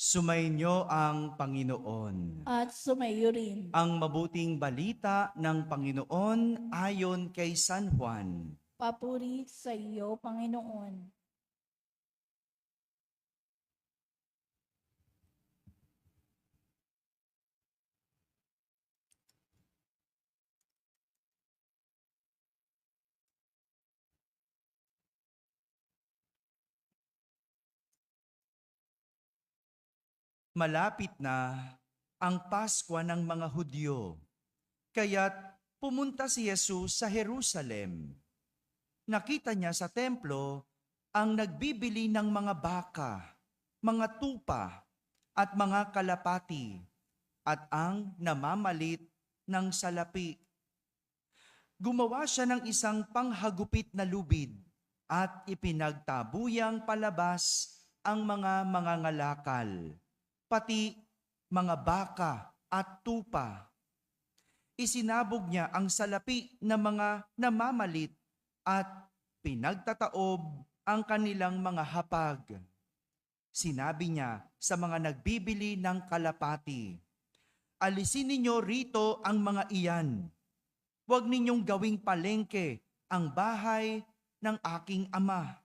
Sumainyo ang Panginoon. At sumayo rin. Ang mabuting balita ng Panginoon ayon kay San Juan. Papuri sa iyo, Panginoon. Malapit na ang Paskwa ng mga Hudyo, kaya't pumunta si Jesus sa Jerusalem. Nakita niya sa templo ang nagbibili ng mga baka, mga tupa at mga kalapati at ang namamalit ng salapi. Gumawa siya ng isang panghagupit na lubid at ipinagtabuyang palabas ang mga mangangalakal, pati mga baka at tupa. Isinabog niya ang salapi ng mga namamalit at pinagtataob ang kanilang mga hapag. Sinabi niya sa mga nagbibili ng kalapati, "Alisin ninyo rito ang mga iyan. Huwag ninyong gawing palengke ang bahay ng aking ama."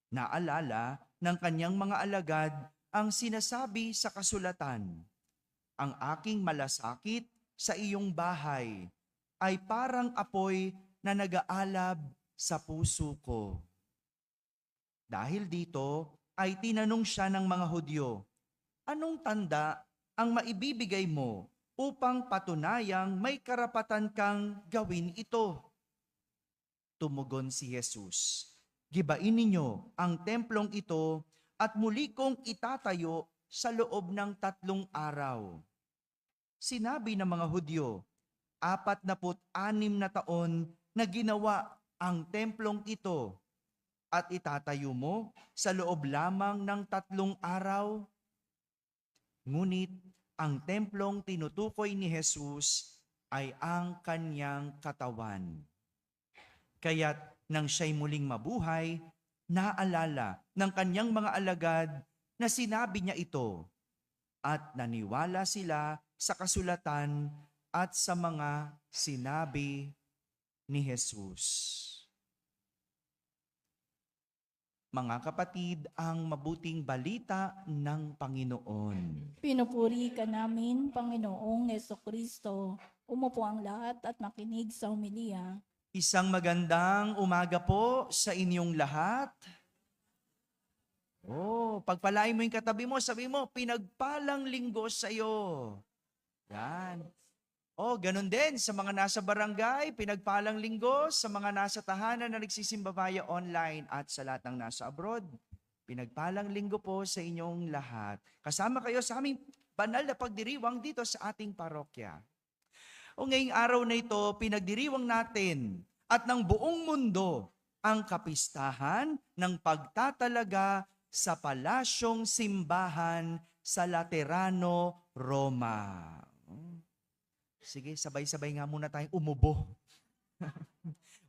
Naalala ng kanyang mga alagad ang sinasabi sa kasulatan, "Ang aking malasakit sa iyong bahay ay parang apoy na nag-aalab sa puso ko." Dahil dito ay tinanong siya ng mga Hudyo, "Anong tanda ang maibibigay mo upang patunayang may karapatan kang gawin ito?" Tumugon si Jesus, "Gibain ninyo ang templong ito at muli kong itatayo sa loob ng 3 araw." Sinabi ng mga Hudyo, 46 na taon na ginawa ang templong ito at itatayo mo sa loob lamang ng 3 araw? Ngunit ang templong tinutukoy ni Jesus ay ang kanyang katawan. Kaya't nang siya'y muling mabuhay, naalala ng kanyang mga alagad na sinabi niya ito at naniwala sila sa kasulatan at sa mga sinabi ni Jesus. Mga kapatid, ang mabuting balita ng Panginoon. Pinupuri ka namin, Panginoong Jesucristo. Umupo ang lahat at makinig sa homilia. Isang magandang umaga po sa inyong lahat. Pagpalain mo yung katabi mo, sabi mo, "Pinagpalang linggo sa iyo." Yan. Ganun din sa mga nasa barangay, pinagpalang linggo, sa mga nasa tahanan na nagsisimba via online at sa lahat ng nasa abroad. Pinagpalang linggo po sa inyong lahat. Kasama kayo sa aming banal na pagdiriwang dito sa ating parokya. Ngayong araw na ito, pinagdiriwang natin at ng buong mundo ang kapistahan ng pagtatalaga sa palasyong simbahan sa Laterano, Roma. Sige, sabay-sabay nga muna tayong umubo.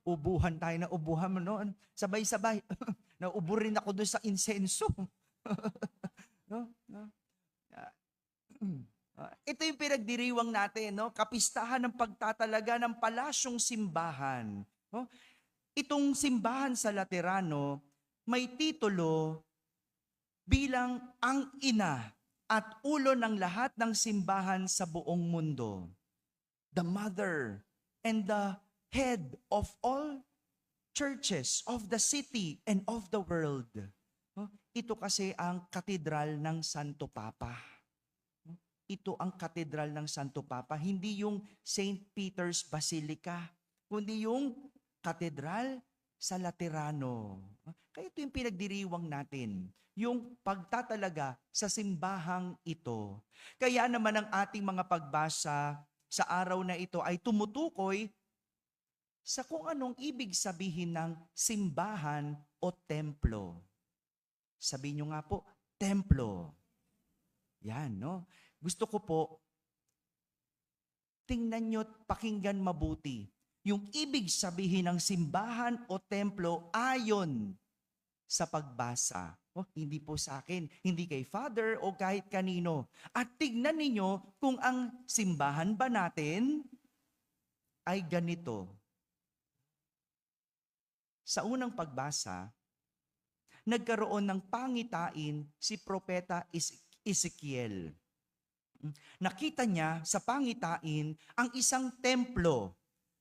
Ubuhan tayo na ubuhan mo noon. Sabay-sabay. Naubo rin ako doon sa insenso. No? No? Ito yung pinagdiriwang natin, no? Kapistahan ng pagtatalaga ng palasyong simbahan. No? Itong simbahan sa Laterano may titulo bilang ang ina at ulo ng lahat ng simbahan sa buong mundo. The mother and the head of all churches of the city and of the world. Ito kasi ang katedral ng Santo Papa. Ito ang katedral ng Santo Papa, hindi yung St. Peter's Basilica, kundi yung katedral sa Laterano. Kaya ito yung pinagdiriwang natin, yung pagtatalaga sa simbahang ito. Kaya naman ang ating mga pagbasa sa araw na ito ay tumutukoy sa kung anong ibig sabihin ng simbahan o templo. Sabihin nyo nga po, templo. Yan, no? Gusto ko po, tingnan nyo at pakinggan mabuti yung ibig sabihin ng simbahan o templo ayon sa pagbasa. Hindi po sa akin, hindi kay Father o kahit kanino. At tignan ninyo kung ang simbahan ba natin ay ganito. Sa unang pagbasa, nagkaroon ng pangitain si Propeta Ezekiel. Nakita niya sa pangitain ang isang templo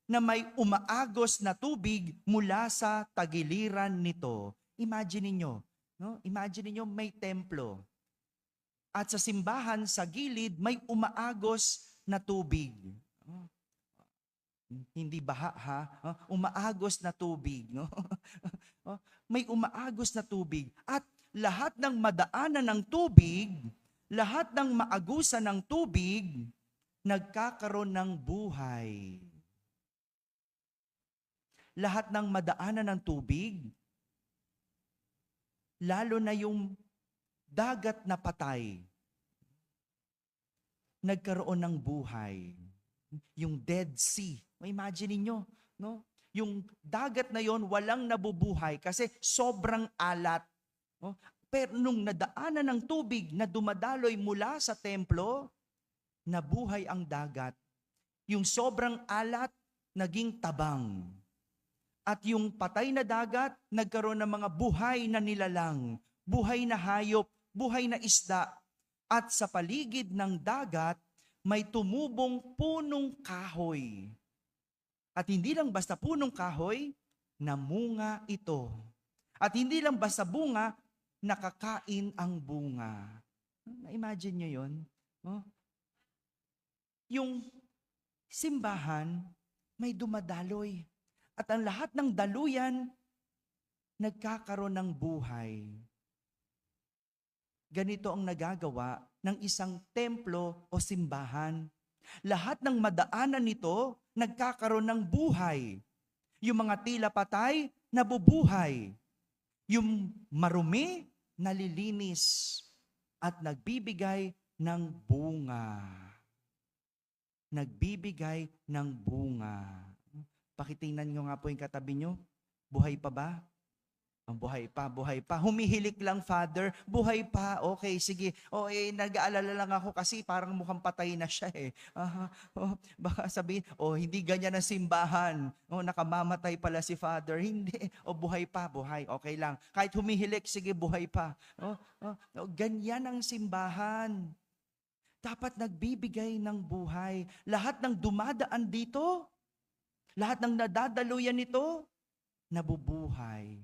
na may umaagos na tubig mula sa tagiliran nito. Imagine niyo, no? Imagine niyo may templo. At sa simbahan sa gilid may umaagos na tubig. Oh, hindi baha ha, umaagos na tubig, no? May umaagos na tubig at lahat ng madaanan ng tubig, lahat ng maagusan ng tubig, nagkakaroon ng buhay. Lahat ng madaanan ng tubig, lalo na yung dagat na patay, nagkaroon ng buhay. Yung Dead Sea. Imagine niyo, no? Yung dagat na yon walang nabubuhay kasi sobrang alat. No? Pero nung nadaanan ng tubig na dumadaloy mula sa templo, nabuhay ang dagat. Yung sobrang alat, naging tabang. At yung patay na dagat, nagkaroon ng mga buhay na nilalang, buhay na hayop, buhay na isda. At sa paligid ng dagat, may tumubong punong kahoy. At hindi lang basta punong kahoy, namunga ito. At hindi lang basta bunga, nakakain ang bunga. Na-imagine nyo yun? Yung simbahan, may dumadaloy. At ang lahat ng daluyan, nagkakaroon ng buhay. Ganito ang nagagawa ng isang templo o simbahan. Lahat ng madaanan nito, nagkakaroon ng buhay. Yung mga tila patay, nabubuhay. Yung marumi, nalilinis. At nagbibigay ng bunga. Nagbibigay ng bunga. Pakitingnan nyo nga po yung katabi nyo. Buhay pa ba? Ang buhay pa, buhay pa. Humihilik lang, Father. Buhay pa. Okay, sige. Nag-aalala lang ako kasi parang mukhang patay na siya eh. Baka sabihin, hindi ganyan ang simbahan. Nakamamatay pala si Father. Hindi. Buhay pa, buhay. Okay lang. Kahit humihilik, sige, buhay pa. Ganyan ang simbahan. Dapat nagbibigay ng buhay. Lahat ng dumadaan dito, lahat ng nadadaluyan nito, nabubuhay.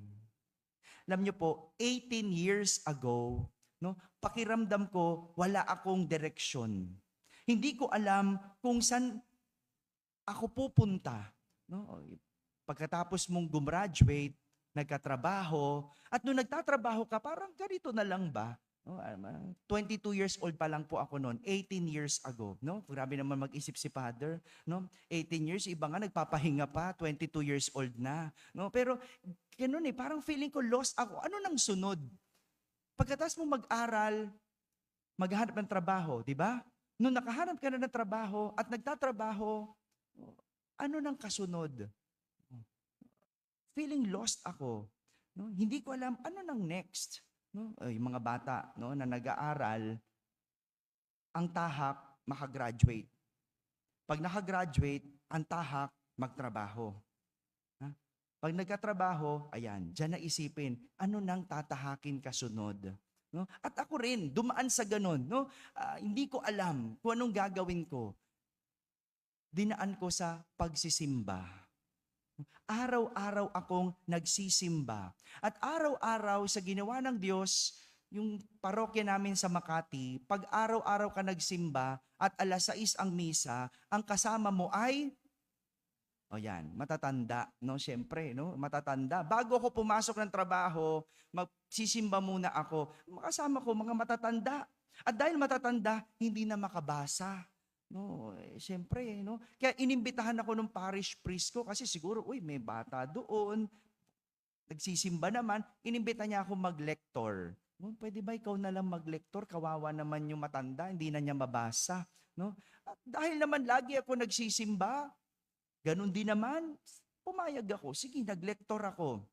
Alam niyo po, 18 years ago, no, pakiramdam ko, wala akong direksyon. Hindi ko alam kung saan ako pupunta. No? Pagkatapos mong gumraduate, nagkatrabaho, at nung nagtatrabaho ka, parang ganito na lang ba? No, 22 years old pa lang po ako noon, 18 years ago. No? Grabe naman mag-isip si Father. No? 18 years, iba nga nagpapahinga pa, 22 years old na. No? Pero ganun parang feeling ko lost ako. Ano nang sunod? Pagkatapos mo mag-aral, maghanap ng trabaho, di ba? Nung nakahanap ka na ng trabaho at nagtatrabaho, ano nang kasunod? Feeling lost ako. No? Hindi ko alam ano nang next. No? Yung mga bata, no, na nag-aaral, ang tahak, makagraduate. Pag nakagraduate, ang tahak, magtrabaho. Pag nagkatrabaho, ayan, dyan na isipin, ano nang tatahakin kasunod? No? At ako rin, dumaan sa ganun. No? Hindi ko alam kung anong gagawin ko. Dinaan ko sa pagsisimba. Araw-araw akong nagsisimba. At araw-araw sa ginawa ng Diyos, yung parokya namin sa Makati, pag araw-araw ka nagsimba at 6:00 ang misa, ang kasama mo ay, matatanda, no? Siyempre, no? Matatanda. Bago ako pumasok ng trabaho, magsisimba muna ako. Makasama ko mga matatanda. At dahil matatanda, hindi na makabasa. No, siyempre, no? Kaya inimbitahan ako ng parish priest ko kasi siguro, may bata doon. Nagsisimba naman, inimbita niya ako mag-lector. No, pwede ba ikaw na lang mag-lector? Kawawa naman yung matanda, hindi na niya mabasa. No? At dahil naman lagi ako nagsisimba, ganun din naman, pumayag ako. Sige, nag-lector ako.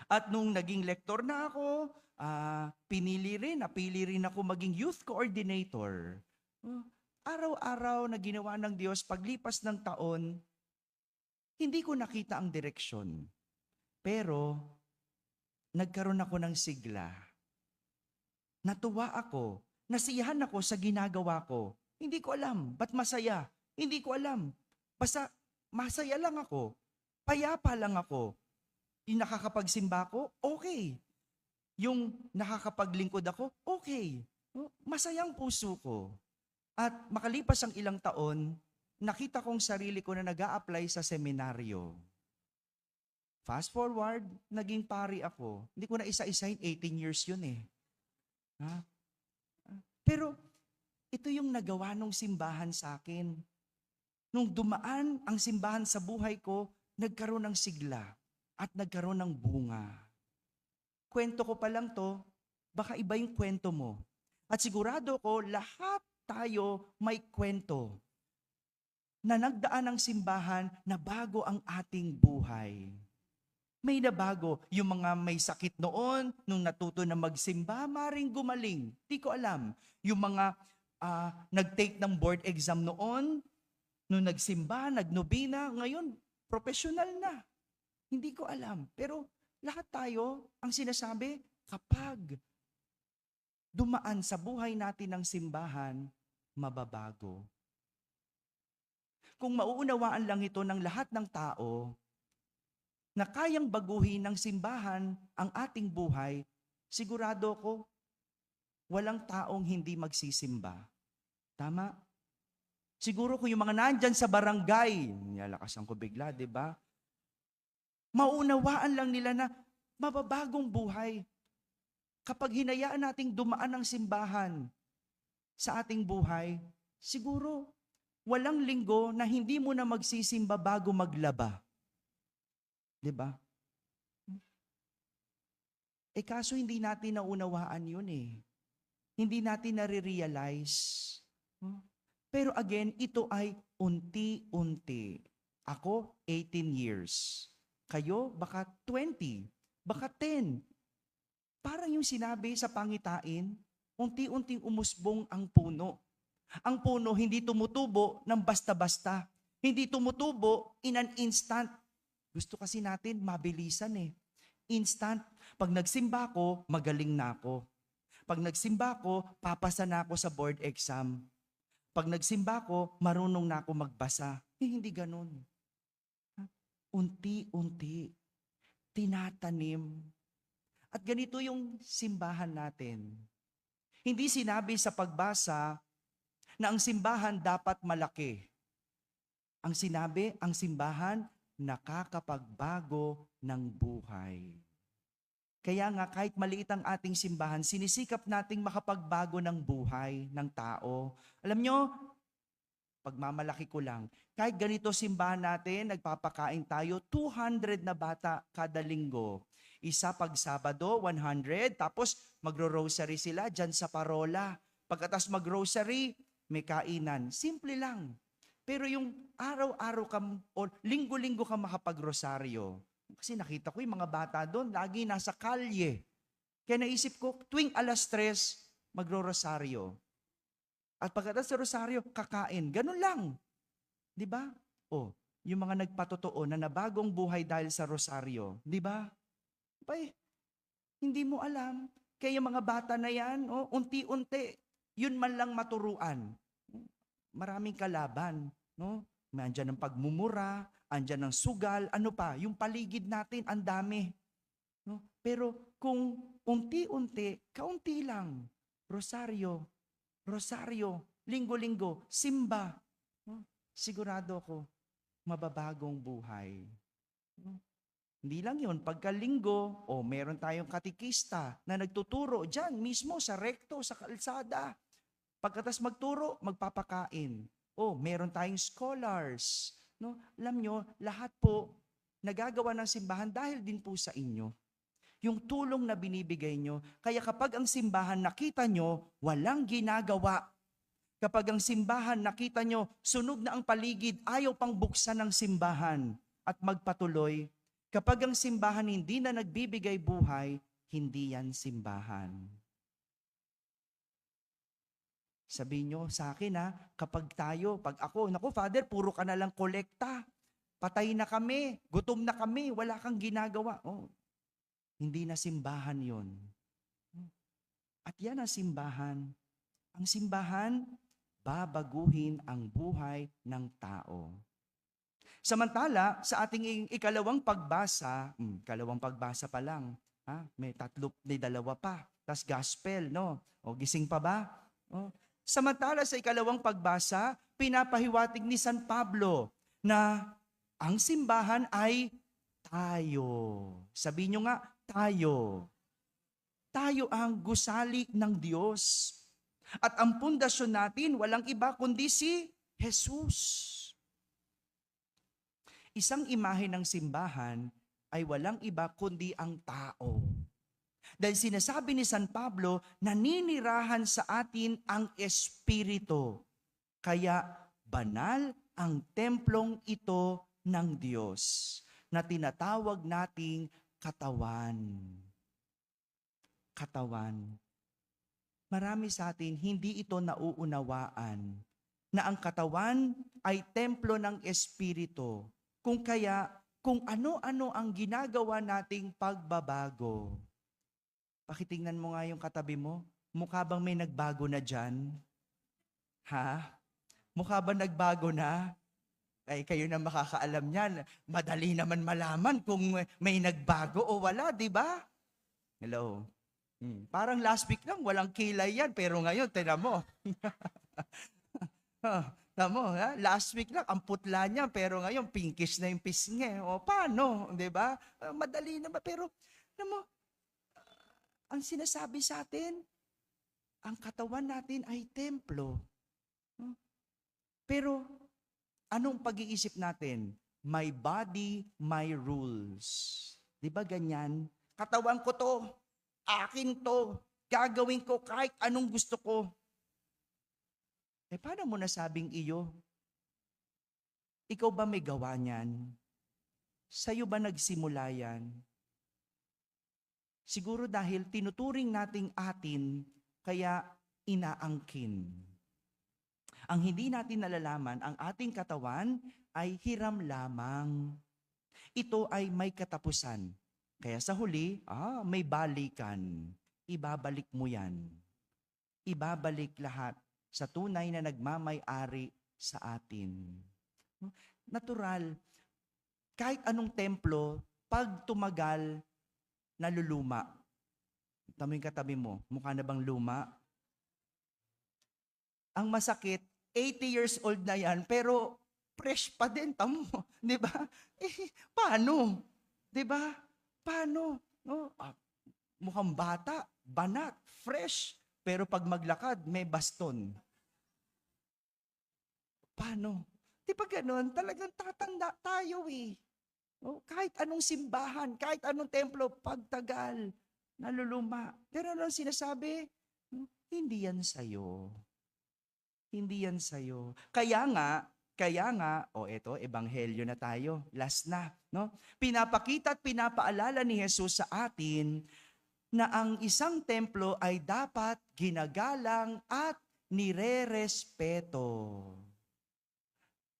At nung naging lektor na ako, napili rin ako maging youth coordinator. Oh, araw-araw na ginawa ng Diyos, paglipas ng taon, hindi ko nakita ang direksyon. Pero, nagkaroon ako ng sigla. Natuwa ako, nasiyahan ako sa ginagawa ko. Hindi ko alam, ba't masaya? Hindi ko alam. Basta, masaya lang ako. Payapa lang ako. Yung nakakapagsimba ko, okay. Yung nakakapaglingkod ako, okay. Masayang puso ko. At makalipas ang ilang taon, nakita kong sarili ko na nag-a-apply sa seminaryo. Fast forward, naging pari ako. Hindi ko na isa-isahin, 18 years yun eh. Ha? Pero, ito yung nagawa ng simbahan sa akin. Nung dumaan ang simbahan sa buhay ko, nagkaroon ng sigla at nagkaroon ng bunga. Kwento ko pa lang to, baka iba yung kwento mo. At sigurado ko, lahat tayo may kwento na nagdaan ng simbahan na bago ang ating buhay. May nabago. Yung mga may sakit noon, nung natuto na magsimba, maring gumaling. Di ko alam. Yung mga nag-take ng board exam noon, nung nagsimba, nagnobina, ngayon, professional na. Hindi ko alam. Pero lahat tayo, ang sinasabi, kapag dumaan sa buhay natin ng simbahan, mababago. Kung mauunawaan lang ito ng lahat ng tao, na kayang baguhin ng simbahan ang ating buhay, sigurado ko, walang taong hindi magsisimba. Tama? Siguro kung yung mga nandyan sa barangay, nilakasan ko bigla, di ba? Maunawaan lang nila na mababagong buhay. Kapag hinayaan nating dumaan ang simbahan sa ating buhay, siguro walang linggo na hindi mo na magsisimba bago maglaba. Di ba? Kaso hindi natin naunawaan yun eh. Hindi natin nare-realize. Pero again, ito ay unti-unti. Ako, 18 years. Kayo, baka 20. Baka 10. Parang yung sinabi sa pangitain, unti-unting umusbong ang puno. Ang puno hindi tumutubo ng basta-basta. Hindi tumutubo in an instant. Gusto kasi natin mabilisan eh. Instant. Pag nagsimba ko, magaling na ako. Pag nagsimba ko, papasa na ako sa board exam. Pag nagsimba ko, marunong na ako magbasa. Hindi ganun. Unti-unti. Tinatanim. At ganito yung simbahan natin. Hindi sinabi sa pagbasa na ang simbahan dapat malaki. Ang sinabi, ang simbahan nakakapagbago ng buhay. Kaya nga kahit maliit ang ating simbahan, sinisikap nating makapagbago ng buhay ng tao. Alam nyo, pagmamalaki ko lang, kahit ganito simbahan natin, nagpapakain tayo, 200 na bata kada linggo. Isa pag Sabado, 100, tapos magro-rosary sila dyan sa parola. Pagkatas mag-rosary, may kainan. Simple lang. Pero yung araw-araw ka o linggo-linggo ka makapag-rosaryo, kasi nakita ko yung mga bata doon, lagi nasa kalye. Kaya naisip ko, tuwing 3:00, magro-rosaryo. At pagkatapos sa rosaryo, kakain. Ganun lang. Di ba? Yung mga nagpatotoo na nabagong buhay dahil sa rosaryo. Di ba? Bay, hindi mo alam. Kaya yung mga bata na yan, unti-unti, yun man lang maturuan. Maraming kalaban. No? May andyan ang pagmumura, andyan ang sugal, ano pa, yung paligid natin, ang dami. No? Pero kung unti-unti, kaunti lang, rosaryo, linggo-linggo, simba, no? Sigurado ko, mababagong buhay. No? Hindi lang yun, pagkalinggo, meron tayong katikista na nagtuturo dyan mismo sa rekto, sa kalsada. Pagkatas magturo, magpapakain. Meron tayong scholars. No? Alam nyo, lahat po nagagawa ng simbahan dahil din po sa inyo. Yung tulong na binibigay nyo. Kaya kapag ang simbahan nakita nyo, walang ginagawa. Kapag ang simbahan nakita nyo, sunog na ang paligid, ayaw pang buksan ng simbahan at magpatuloy. Kapag ang simbahan hindi na nagbibigay buhay, hindi yan simbahan. Sabihin nyo sa akin kapag ako, naku Father, puro ka na lang kolekta. Patay na kami, gutom na kami, wala kang ginagawa. Oh, hindi na simbahan yon. At yan ang simbahan. Ang simbahan, babaguhin ang buhay ng tao. Samantala, sa ating ikalawang pagbasa pa lang, may dalawa pa, tas gospel, no? O gising pa ba? O, samantala sa ikalawang pagbasa, pinapahiwatig ni San Pablo na ang simbahan ay tayo. Sabihin nyo nga, tayo. Tayo ang gusali ng Diyos. At ang pundasyon natin, walang iba kundi si Jesus. Isang imahe ng simbahan ay walang iba kundi ang tao. Dahil sinasabi ni San Pablo, naninirahan sa atin ang Espiritu. Kaya banal ang templong ito ng Diyos na tinatawag nating katawan. Katawan. Marami sa atin hindi ito nauunawaan na ang katawan ay templo ng Espiritu. Kung ano-ano ang ginagawa nating pagbabago. Pakitingnan mo nga yung katabi mo. Mukha bang may nagbago na dyan? Ha? Mukha ba nagbago na? Ay, kayo na makakaalam niyan. Madali naman malaman kung may nagbago o wala, di ba? Hello? Parang last week lang, walang kilay yan. Pero ngayon, tingnan mo. Tamo, last week lang, ang putla niya, pero ngayon, pinkish na yung pisngi. O, paano? Di ba? Madali na ba? Pero, alam mo, ang sinasabi sa atin, ang katawan natin ay templo. Pero, anong pag-iisip natin? My body, my rules. Di ba ganyan? Katawan ko to, akin to, gagawin ko kahit anong gusto ko. Paano mo nasabing iyo? Ikaw ba may gawa niyan? Sa'yo ba nagsimula yan? Siguro dahil tinuturing nating atin, kaya inaangkin. Ang hindi natin nalalaman, ang ating katawan ay hiram lamang. Ito ay may katapusan. Kaya sa huli, may balikan. Ibabalik mo yan. Ibabalik lahat sa tunay na nagmamay-ari sa atin. Natural. Kahit anong templo, pag tumagal, naluluma. Tamo yung katabi mo, mukha na bang luma? Ang masakit, 80 years old na yan, pero fresh pa din, tamo. Di ba? Paano? Di ba? Paano? No? Mukhang bata, banat, fresh. Pero pag maglakad, may baston. Paano? Di ba ganun? Talagang tatanda tayo eh. No? Kahit anong simbahan, kahit anong templo, pagtagal, naluluma. Pero ano sinasabi? Hindi yan sa'yo. Hindi yan sa'yo. Kaya nga, eto, ebanghelyo na tayo. Last na, no? Pinapakita at pinapaalala ni Jesus sa atin na ang isang templo ay dapat ginagalang at nirerespeto.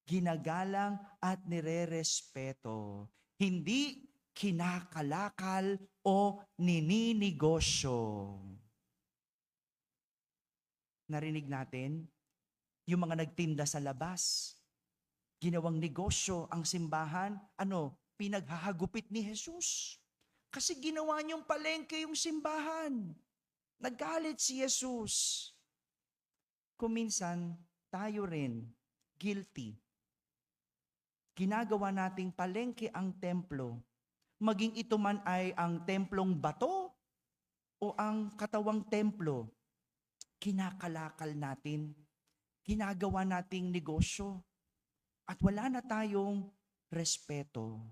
Ginagalang at nirerespeto. Hindi kinakalakal o nininegosyo. Narinig natin? Yung mga nagtinda sa labas, ginawang negosyo ang simbahan, pinaghahagupit ni Jesus. Kasi ginawa niyong palengke yung simbahan. Nagalit si Jesus. Kung minsan, tayo rin, guilty. Ginagawa nating palengke ang templo. Maging ito man ay ang templong bato o ang katawang templo, kinakalakal natin. Ginagawa nating negosyo. At wala na tayong respeto.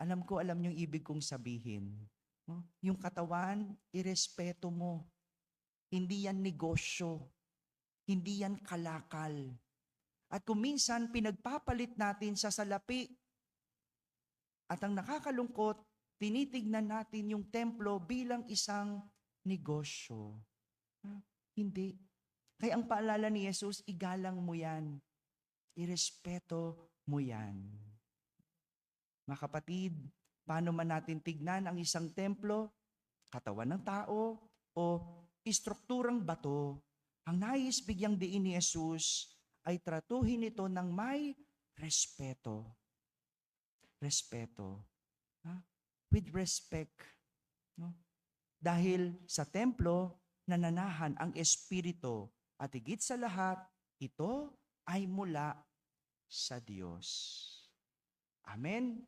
Alam niyong ibig kong sabihin. No? Yung katawan, irespeto mo. Hindi yan negosyo. Hindi yan kalakal. At kung minsan, pinagpapalit natin sa salapi. At ang nakakalungkot, tinitignan natin yung templo bilang isang negosyo. Hindi. Kaya ang paalala ni Jesus, igalang mo yan. Irespeto mo yan. Mga kapatid, paano man natin tignan ang isang templo, katawan ng tao, o istrukturang bato, ang nais bigyang diin ni Jesus ay tratuhin ito ng may respeto. Respeto. With respect. No? Dahil sa templo, nananahan ang Espiritu at higit sa lahat, ito ay mula sa Diyos. Amen?